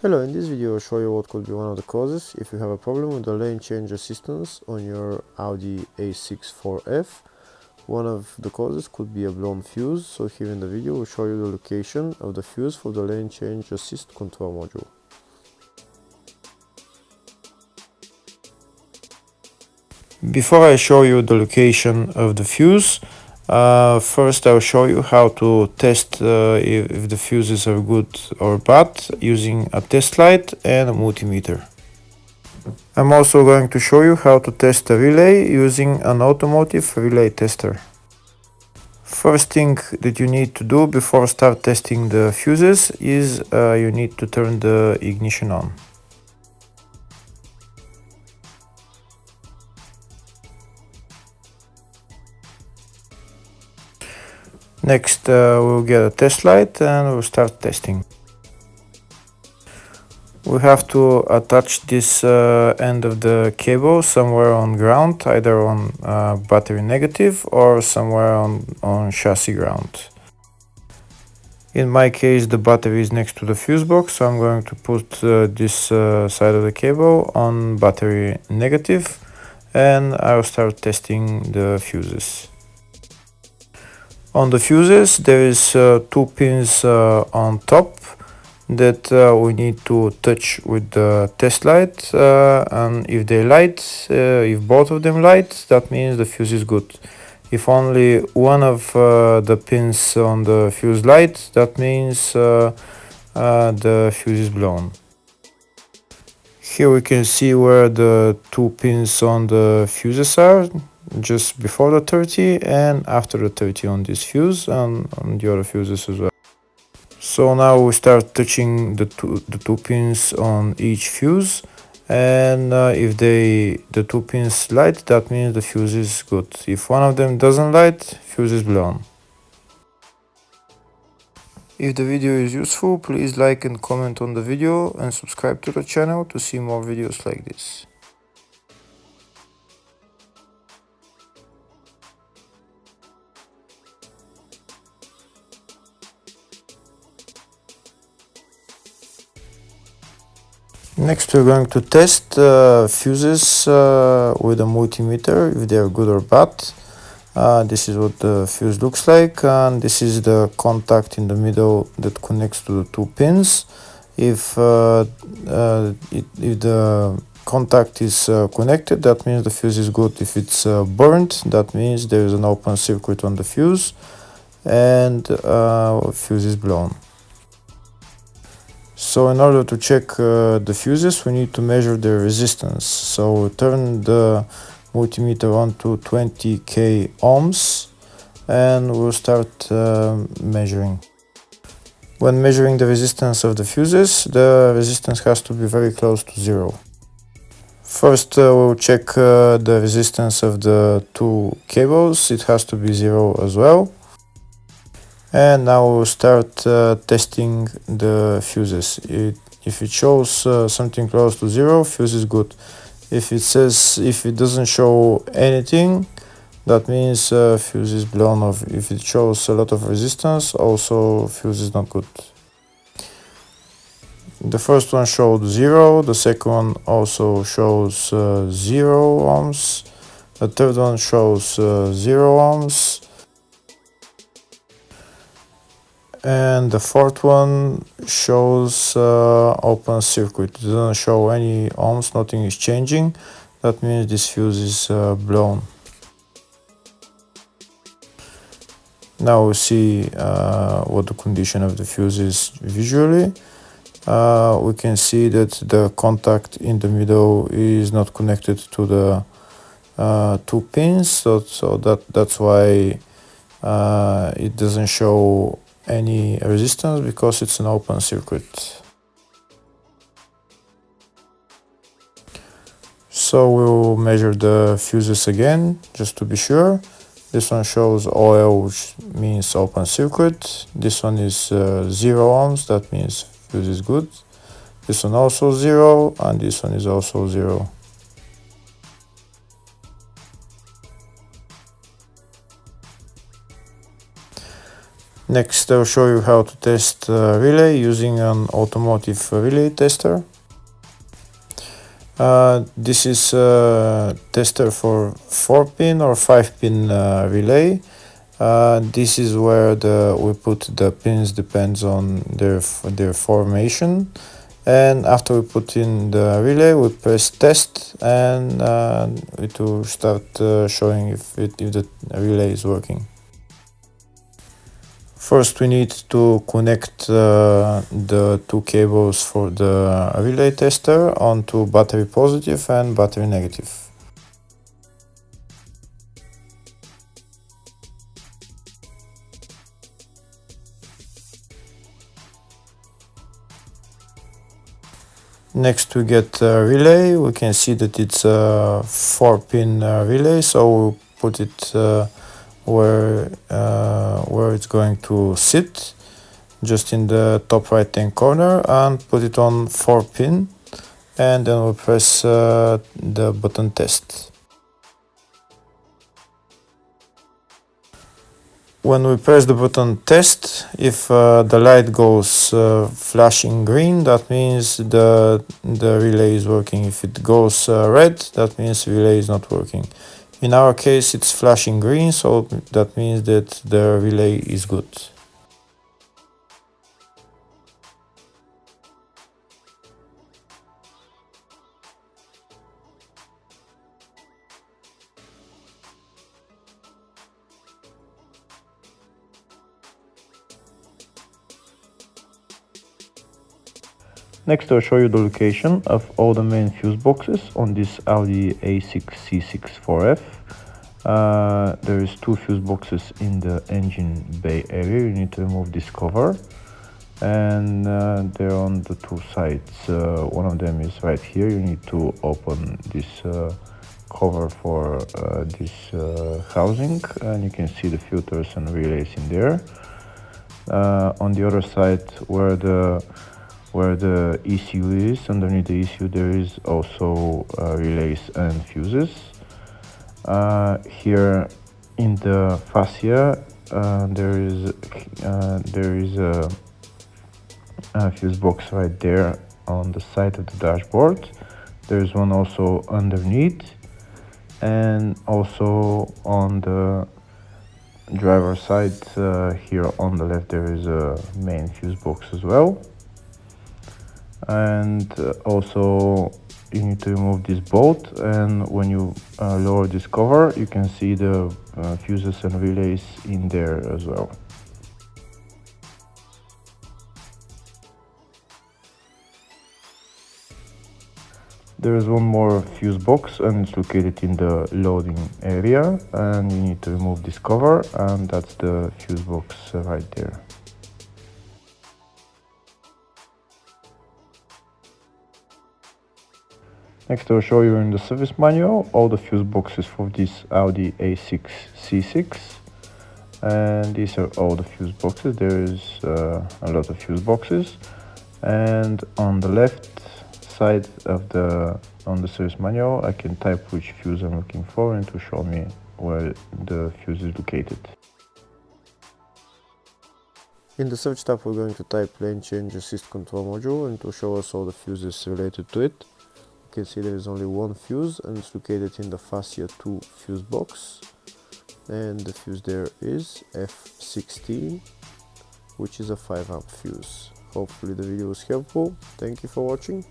Hello, in this video I'll show you what could be one of the causes if you have a problem with the lane change assistance on your Audi A6 4F. One of the causes could be a blown fuse, so here in the video we'll show you the location of the fuse for the lane change assist control module. Before I show you the location of the fuse, first I'll show you how to test if the fuses are good or bad using a test light and a multimeter. I'm also going to show you how to test a relay using an automotive relay tester. First thing that you need to do before start testing the fuses is you need to turn the ignition on. Next we'll get a test light and we'll start testing. We have to attach this end of the cable somewhere on ground, either on battery negative or somewhere on chassis ground. In my case the battery is next to the fuse box, so I'm going to put this side of the cable on battery negative and I'll start testing the fuses. On the fuses there is two pins on top that we need to touch with the test light, and if they light, if both of them light, that means the fuse is good. If only one of the pins on the fuse light, that means the fuse is blown. Here we can see where the two pins on the fuses are, just before the 30 and after the 30 on this fuse and on the other fuses as well. So now we start touching the two pins on each fuse, and if the two pins light, that means the fuse is good. If one of them doesn't light, fuse is blown. If the video is useful, please like and comment on the video and subscribe to the channel to see more videos like this. Next we're going to test fuses with a multimeter, if they are good or bad. This is what the fuse looks like, and this is the contact in the middle that connects to the two pins. If the contact is connected, that means the fuse is good. If it's burnt, that means there is an open circuit on the fuse and fuse is blown. So in order to check the fuses, we need to measure the resistance. So turn the multimeter on to 20k ohms and we'll start measuring. When measuring the resistance of the fuses, the resistance has to be very close to zero. First we'll check the resistance of the two cables. It has to be zero as well. And now we'll start testing the fuses. If it shows something close to zero, fuse is good. If it doesn't show anything, that means fuse is blown off. If it shows a lot of resistance, also fuse is not good. The first one showed 0, the second one also shows 0 ohms, the third one shows 0 ohms, and the fourth one shows open circuit. It doesn't show any ohms, nothing is changing. That means this fuse is blown. Now we see what the condition of the fuse is visually. We can see that the contact in the middle is not connected to the two pins, so that's why it doesn't show any resistance, because it's an open circuit. So we'll measure the fuses again just to be sure. This one shows OL, which means open circuit. This one is 0 ohms, that means fuse is good. This one also 0, and this one is also 0. Next, I'll show you how to test relay using an automotive relay tester. This is a tester for 4-pin or 5-pin relay. This is where we put the pins, depends on their formation. And after we put in the relay, we press test, and it will start showing if the relay is working. First, we need to connect the two cables for the relay tester onto battery positive and battery negative. Next, we get a relay. We can see that it's a 4-pin relay, so we'll put it where it's going to sit, just in the top right hand corner, and put it on 4-pin, and then we'll press the button test. When we press the button test, if the light goes flashing green, that means the relay is working. If it goes red, that means the relay is not working. In our case, it's flashing green, so that means that the relay is good. Next, I'll show you the location of all the main fuse boxes on this Audi A6 C6 4F. There is 2 fuse boxes in the engine bay area. You need to remove this cover, and they're on the 2 sides. One of them is right here. You need to open this cover for this housing, and you can see the filters and relays in there. On the other side, where the ECU is, underneath the ECU there is also relays and fuses. Here in the fascia there is a fuse box right there on the side of the dashboard. There's one also underneath, and also on the driver side here on the left there is a main fuse box as well. And also you need to remove this bolt, and when you lower this cover, you can see the fuses and relays in there as well. There is one more fuse box, and it's located in the loading area, and you need to remove this cover, and that's the fuse box right there. Next, I'll show you in the service manual all the fuse boxes for this Audi A6 C6, and these are all the fuse boxes. There is a lot of fuse boxes, and on the left side of the service manual I can type which fuse I'm looking for, and to show me where the fuse is located. In the search tab we're going to type lane change assist control module, and to show us all the fuses related to it. You can see there is only one fuse, and it's located in the fascia 2 fuse box, and the fuse there is F16, which is a 5 amp fuse. Hopefully the video was helpful. Thank you for watching.